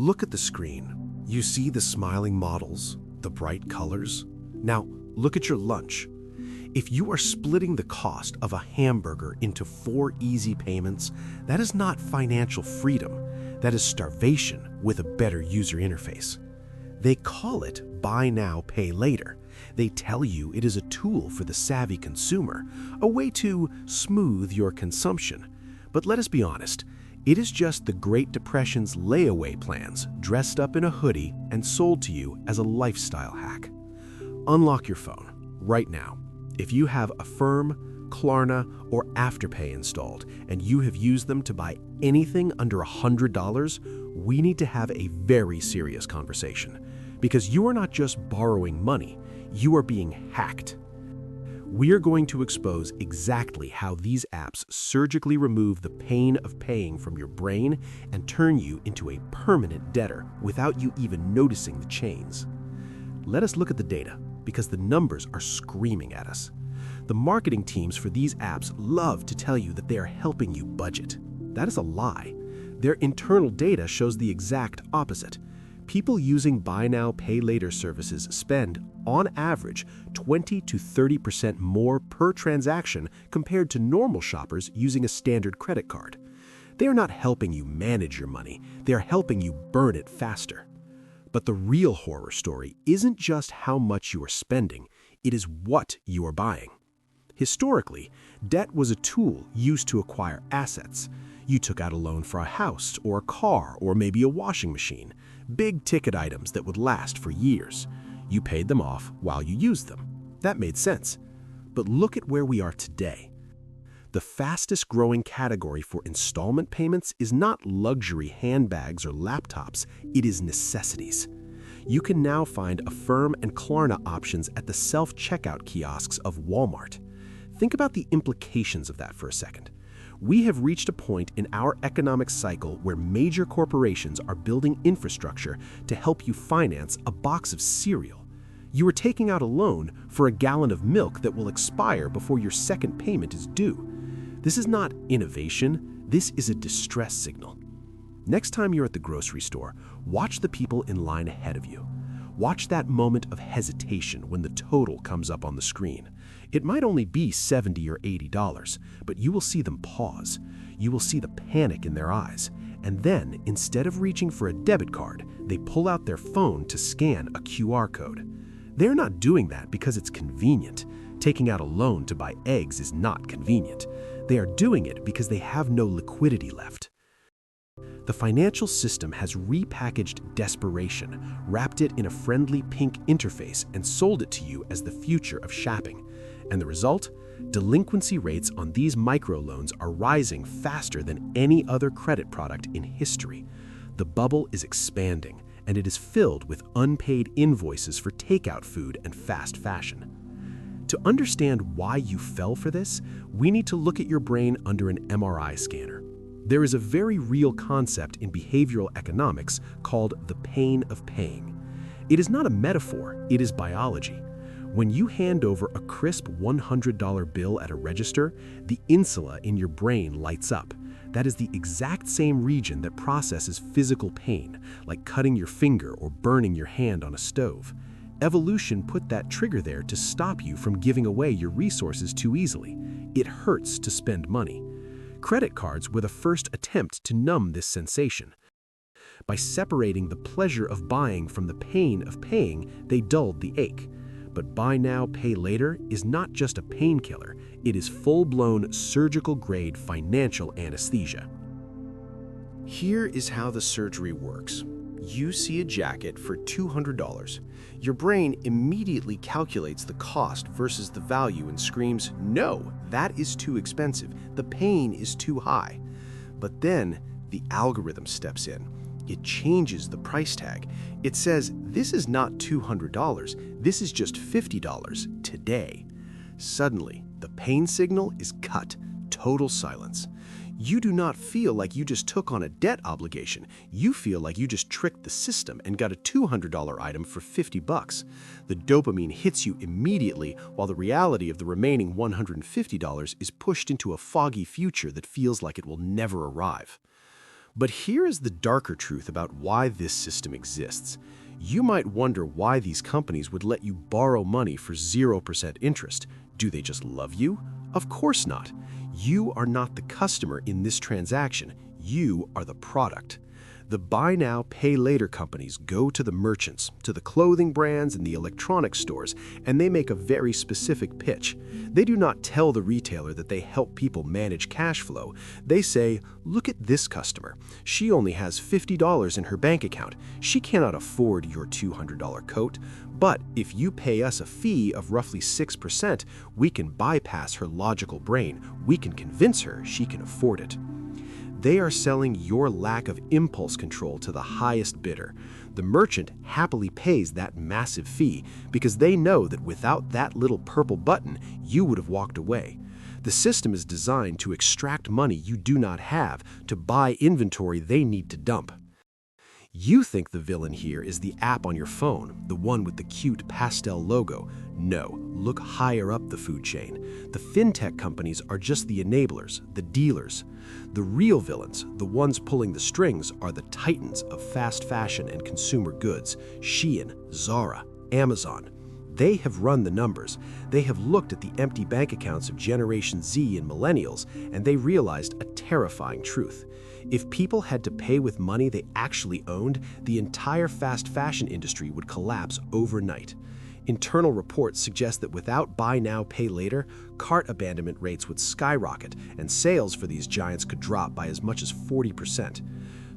Look at the screen. You see the smiling models, the bright colors? Now, look at your lunch. If you are splitting the cost of a hamburger into 4 easy payments, that is not financial freedom. That is starvation with a better user interface. They call it buy now, pay later. They tell you it is a tool for the savvy consumer, a way to smooth your consumption. But let us be honest, it is just the Great Depression's layaway plans dressed up in a hoodie and sold to you as a lifestyle hack. Unlock your phone right now. If you have Affirm, Klarna, or Afterpay installed and you have used them to buy anything under $100, we need to have a very serious conversation. Because you are not just borrowing money, you are being hacked. We are going to expose exactly how these apps surgically remove the pain of paying from your brain and turn you into a permanent debtor without you even noticing the chains. Let us look at the data, because the numbers are screaming at us. The marketing teams for these apps love to tell you that they are helping you budget. That is a lie. Their internal data shows the exact opposite. People using buy now, pay later services spend, on average, 20 to 30% more per transaction compared to normal shoppers using a standard credit card. They are not helping you manage your money, they are helping you burn it faster. But the real horror story isn't just how much you are spending, it is what you are buying. Historically, debt was a tool used to acquire assets. You took out a loan for a house or a car or maybe a washing machine, big ticket items that would last for years. You paid them off while you used them. That made sense. But look at where we are today. The fastest growing category for installment payments is not luxury handbags or laptops, it is necessities. You can now find Affirm and Klarna options at the self-checkout kiosks of Walmart. Think about the implications of that for a second. We have reached a point in our economic cycle where major corporations are building infrastructure to help you finance a box of cereal. You are taking out a loan for a gallon of milk that will expire before your second payment is due. This is not innovation, this is a distress signal. Next time you're at the grocery store, watch the people in line ahead of you. Watch that moment of hesitation when the total comes up on the screen. It might only be $70 or $80, but you will see them pause. You will see the panic in their eyes. And then, instead of reaching for a debit card, they pull out their phone to scan a QR code. They're not doing that because it's convenient. Taking out a loan to buy eggs is not convenient. They are doing it because they have no liquidity left. The financial system has repackaged desperation, wrapped it in a friendly pink interface, and sold it to you as the future of shopping. And the result? Delinquency rates on these microloans are rising faster than any other credit product in history. The bubble is expanding, and it is filled with unpaid invoices for takeout food and fast fashion. To understand why you fell for this, we need to look at your brain under an MRI scanner. There is a very real concept in behavioral economics called the pain of paying. It is not a metaphor, it is biology. When you hand over a crisp $100 bill at a register, the insula in your brain lights up. That is the exact same region that processes physical pain, like cutting your finger or burning your hand on a stove. Evolution put that trigger there to stop you from giving away your resources too easily. It hurts to spend money. Credit cards were the first attempt to numb this sensation. By separating the pleasure of buying from the pain of paying, they dulled the ache. But buy now, pay later is not just a painkiller, it is full-blown surgical-grade financial anesthesia. Here is how the surgery works. You see a jacket for $200. Your brain immediately calculates the cost versus the value and screams, "No, that is too expensive. The pain is too high." But then the algorithm steps in. It changes the price tag. It says, "This is not $200, this is just $50 today." Suddenly, the pain signal is cut, total silence. You do not feel like you just took on a debt obligation. You feel like you just tricked the system and got a $200 item for $50. The dopamine hits you immediately, while the reality of the remaining $150 is pushed into a foggy future that feels like it will never arrive. But here is the darker truth about why this system exists. You might wonder why these companies would let you borrow money for 0% interest. Do they just love you? Of course not. You are not the customer in this transaction. You are the product. The buy now, pay later companies go to the merchants, to the clothing brands and the electronics stores, and they make a very specific pitch. They do not tell the retailer that they help people manage cash flow. They say, look at this customer. She only has $50 in her bank account. She cannot afford your $200 coat. But if you pay us a fee of roughly 6%, we can bypass her logical brain. We can convince her she can afford it. They are selling your lack of impulse control to the highest bidder. The merchant happily pays that massive fee because they know that without that little purple button, you would have walked away. The system is designed to extract money you do not have, to buy inventory they need to dump. You think the villain here is the app on your phone, the one with the cute pastel logo. No, look higher up the food chain. The fintech companies are just the enablers, the dealers. The real villains, the ones pulling the strings, are the titans of fast fashion and consumer goods: Shein, Zara, Amazon. They have run the numbers. They have looked at the empty bank accounts of Generation Z and millennials, and they realized a terrifying truth. If people had to pay with money they actually owned, the entire fast fashion industry would collapse overnight. Internal reports suggest that without buy now, pay later, cart abandonment rates would skyrocket, and sales for these giants could drop by as much as 40%.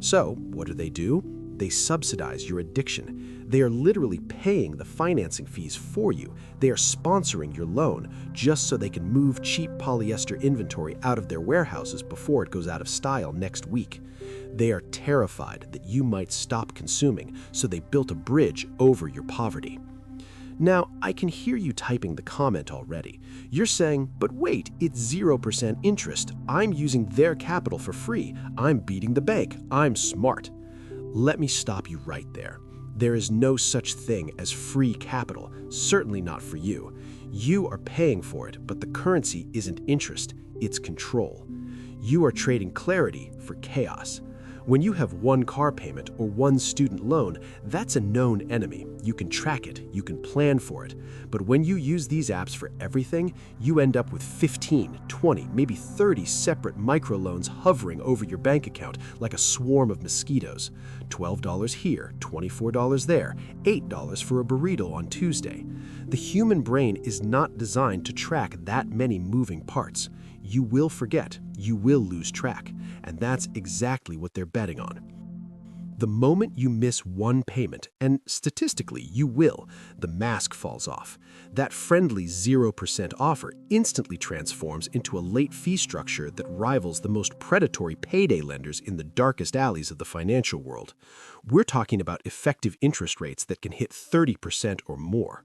So, what do? They subsidize your addiction. They are literally paying the financing fees for you. They are sponsoring your loan just so they can move cheap polyester inventory out of their warehouses before it goes out of style next week. They are terrified that you might stop consuming, so they built a bridge over your poverty. Now, I can hear you typing the comment already. You're saying, but wait, it's 0% interest. I'm using their capital for free. I'm beating the bank. I'm smart. Let me stop you right there. There is no such thing as free capital, certainly not for you. You are paying for it, but the currency isn't interest, it's control. You are trading clarity for chaos. When you have one car payment or one student loan, that's a known enemy. You can track it, you can plan for it. But when you use these apps for everything, you end up with 15, 20, maybe 30 separate microloans hovering over your bank account like a swarm of mosquitoes. $12 here, $24 there, $8 for a burrito on Tuesday. The human brain is not designed to track that many moving parts. You will forget, you will lose track, and that's exactly what they're betting on. The moment you miss one payment, and statistically you will, the mask falls off. That friendly 0% offer instantly transforms into a late fee structure that rivals the most predatory payday lenders in the darkest alleys of the financial world. We're talking about effective interest rates that can hit 30% or more.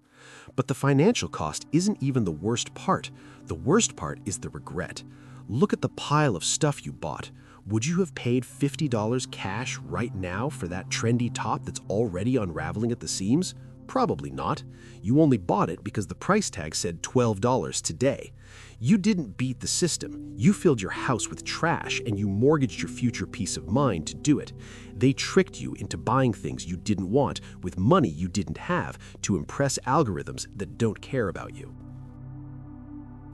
But the financial cost isn't even the worst part. The worst part is the regret. Look at the pile of stuff you bought. Would you have paid $50 cash right now for that trendy top that's already unraveling at the seams? Probably not. You only bought it because the price tag said $12 today. You didn't beat the system. You filled your house with trash and you mortgaged your future peace of mind to do it. They tricked you into buying things you didn't want with money you didn't have to impress algorithms that don't care about you.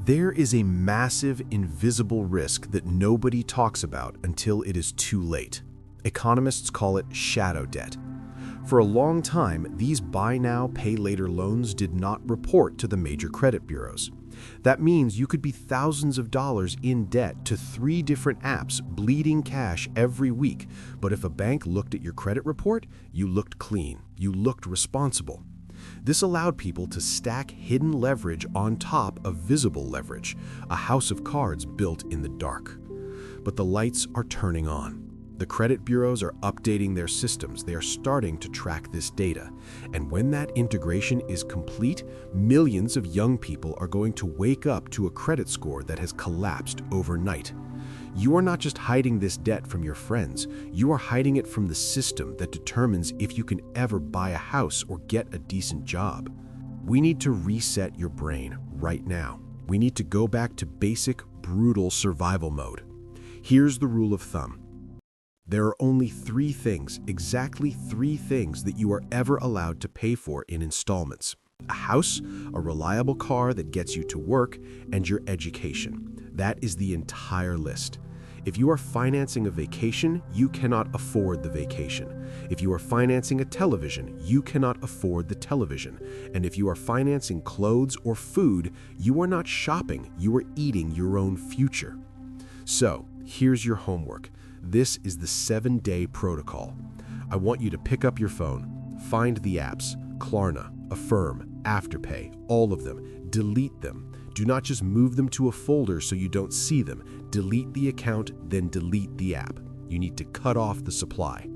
There is a massive invisible risk that nobody talks about until it is too late. Economists call it shadow debt. For a long time, these buy now, pay later loans did not report to the major credit bureaus. That means you could be thousands of dollars in debt to 3 different apps bleeding cash every week, but if a bank looked at your credit report, you looked clean, you looked responsible. This allowed people to stack hidden leverage on top of visible leverage, a house of cards built in the dark. But the lights are turning on. The credit bureaus are updating their systems. They are starting to track this data. And when that integration is complete, millions of young people are going to wake up to a credit score that has collapsed overnight. You are not just hiding this debt from your friends. You are hiding it from the system that determines if you can ever buy a house or get a decent job. We need to reset your brain right now. We need to go back to basic, brutal survival mode. Here's the rule of thumb. There are only three things, exactly three things that you are ever allowed to pay for in installments: a house, a reliable car that gets you to work, and your education. That is the entire list. If you are financing a vacation, you cannot afford the vacation. If you are financing a television, you cannot afford the television. And if you are financing clothes or food, you are not shopping, you are eating your own future. So, here's your homework. This is the 7-day protocol. I want you to pick up your phone, find the apps, Klarna, Affirm, Afterpay, all of them, delete them. Do not just move them to a folder so you don't see them. Delete the account, then delete the app. You need to cut off the supply.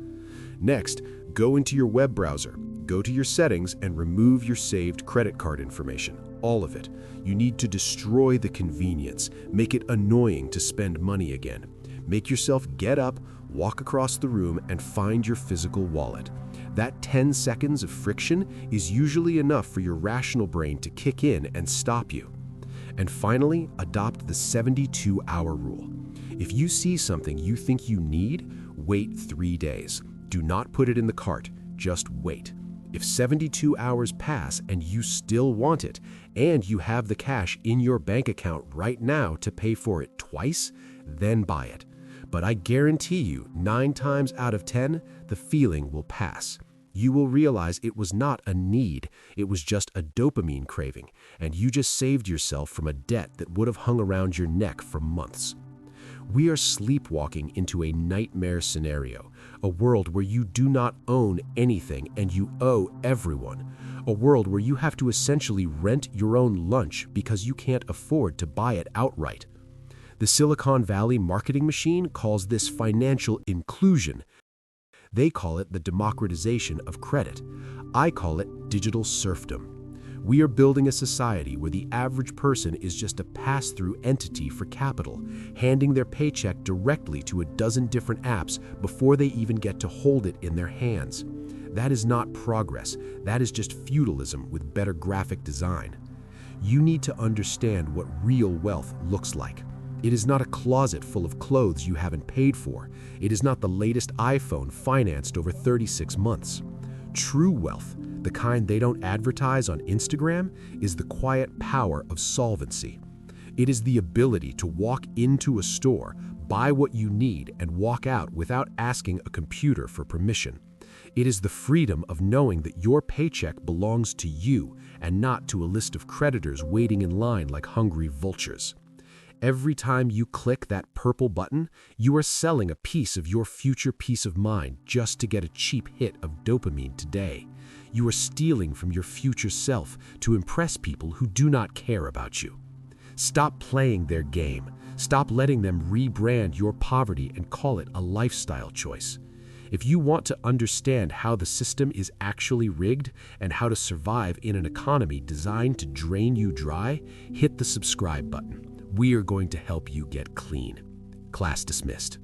Next, go into your web browser, go to your settings, and remove your saved credit card information. All of it. You need to destroy the convenience. Make it annoying to spend money again. Make yourself get up, walk across the room, and find your physical wallet. That 10 seconds of friction is usually enough for your rational brain to kick in and stop you. And finally, adopt the 72-hour rule. If you see something you think you need, wait 3 days. Do not put it in the cart, just wait. If 72 hours pass and you still want it, and you have the cash in your bank account right now to pay for it twice, then buy it. But I guarantee you, 9 times out of 10, the feeling will pass. You will realize it was not a need, it was just a dopamine craving, and you just saved yourself from a debt that would have hung around your neck for months. We are sleepwalking into a nightmare scenario, a world where you do not own anything and you owe everyone, a world where you have to essentially rent your own lunch because you can't afford to buy it outright. The Silicon Valley marketing machine calls this financial inclusion. They call it the democratization of credit. I call it digital serfdom. We are building a society where the average person is just a pass-through entity for capital, handing their paycheck directly to a dozen different apps before they even get to hold it in their hands. That is not progress. That is just feudalism with better graphic design. You need to understand what real wealth looks like. It is not a closet full of clothes you haven't paid for. It is not the latest iPhone financed over 36 months. True wealth, the kind they don't advertise on Instagram, is the quiet power of solvency. It is the ability to walk into a store, buy what you need, and walk out without asking a computer for permission. It is the freedom of knowing that your paycheck belongs to you and not to a list of creditors waiting in line like hungry vultures. Every time you click that purple button, you are selling a piece of your future peace of mind just to get a cheap hit of dopamine today. You are stealing from your future self to impress people who do not care about you. Stop playing their game. Stop letting them rebrand your poverty and call it a lifestyle choice. If you want to understand how the system is actually rigged and how to survive in an economy designed to drain you dry, hit the subscribe button. We are going to help you get clean. Class dismissed.